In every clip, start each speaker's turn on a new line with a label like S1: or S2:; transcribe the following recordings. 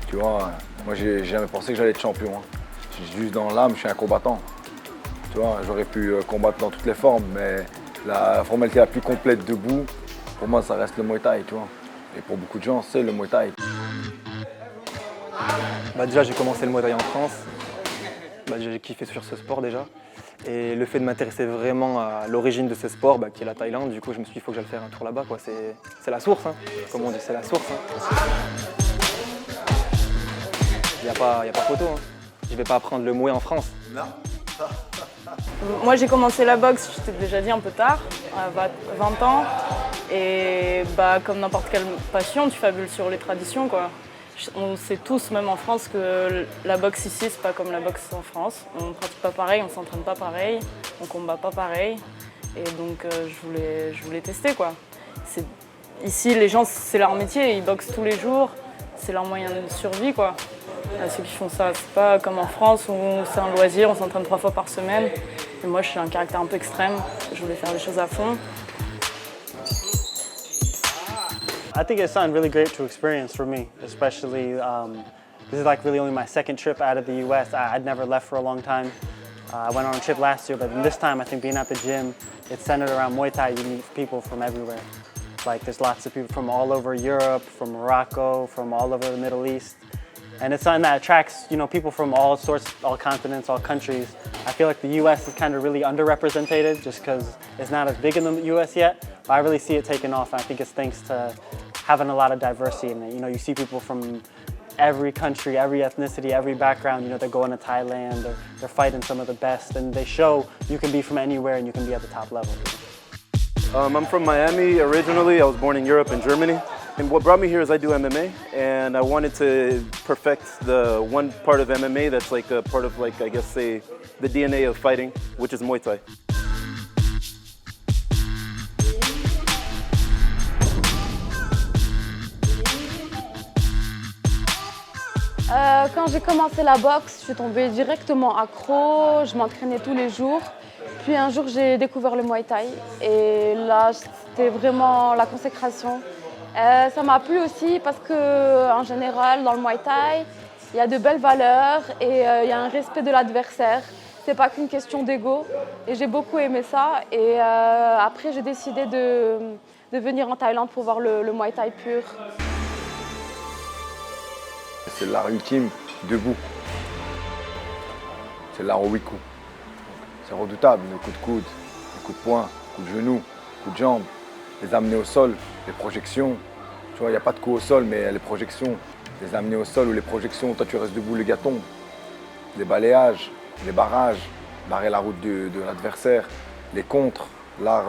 S1: Tu vois, moi j'ai jamais pensé que j'allais être champion. Hein. Juste dans l'âme, je suis un combattant. Tu vois, j'aurais pu combattre dans toutes les formes, mais la formalité la plus complète debout, pour moi ça reste le Muay Thai, tu vois. Et pour beaucoup de gens, c'est le Muay Thai.
S2: Déjà j'ai commencé le Muay Thai en France. J'ai kiffé sur ce sport déjà. Et le fait de m'intéresser vraiment à l'origine de ce sport, qui est la Thaïlande, du coup je me suis dit qu'il faut que j'aille faire un tour là-bas. C'est la source, hein. Comme on dit, c'est la source. Hein. Il n'y a pas photo. Hein. Je ne vais pas apprendre le Muay en France.
S1: Non.
S3: Moi j'ai commencé la boxe, je t'ai déjà dit, un peu tard, à 20 ans. Et comme n'importe quelle passion, tu fabules sur les traditions, quoi. On sait tous, même en France, que la boxe ici, c'est pas comme la boxe en France. On ne pratique pas pareil, on s'entraîne pas pareil, on combat pas pareil. Et donc je voulais tester, quoi. Ici, les gens, c'est leur métier, ils boxent tous les jours, c'est leur moyen de survie, quoi. Ceux qui font ça, c'est pas comme en France où c'est un loisir, on s'entraîne 3 fois par semaine. Et moi, je suis un caractère un peu extrême, je voulais faire les choses à fond.
S4: I think it's something really great to experience for me, especially this is like really only my second trip out of the US. I'd never left for a long time. I went on a trip last year, but this time I think being at the gym, it's centered around Muay Thai. You meet people from everywhere. Like there's lots of people from all over Europe, from Morocco, from all over the Middle East. And it's something that attracts, people from all sorts, all continents, all countries. I feel like the US is kind of really underrepresented just because it's not as big in the US yet. But I really see it taking off. I think it's thanks to having a lot of diversity in it. You see people from every country, every ethnicity, every background. They're going to Thailand, they're fighting some of the best, and they show you can be from anywhere and you can be at the top level.
S5: I'm from Miami originally. I was born in Europe and Germany. And what brought me here is I do MMA, and I wanted to perfect the one part of MMA that's like a part of, I guess, say, the DNA of fighting, which is Muay Thai.
S6: Quand j'ai commencé la boxe, je suis tombée directement accro, je m'entraînais tous les jours. Puis un jour, j'ai découvert le Muay Thai et là, c'était vraiment la consécration. Ça m'a plu aussi parce qu'en général, dans le Muay Thai, il y a de belles valeurs et il y a un respect de l'adversaire. C'est pas qu'une question d'ego et j'ai beaucoup aimé ça. Et après, j'ai décidé de venir en Thaïlande pour voir le Muay Thai pur.
S1: C'est l'art ultime, debout. C'est l'art aux 8 coups. C'est redoutable, les coups de coude, les coups de poing, les coups de genoux, les coups de jambes, les amener au sol, les projections. Tu vois, il n'y a pas de coups au sol, mais les projections, les amener au sol ou les projections, toi tu restes debout, le gars tombe. Les balayages, les barrages, barrer la route de l'adversaire, les contres, l'art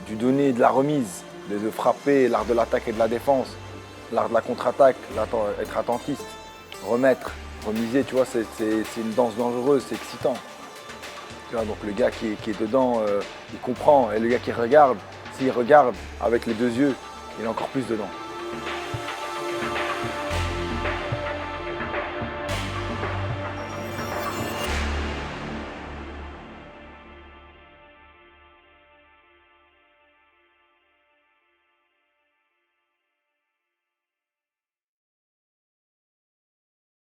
S1: du donner et de la remise, de frapper, l'art de l'attaque et de la défense, l'art de la contre-attaque, être attentiste, remettre, remiser, tu vois, c'est une danse dangereuse, c'est excitant. Tu vois, donc le gars qui est dedans, il comprend, et le gars qui regarde, s'il regarde avec les deux yeux, il est encore plus dedans.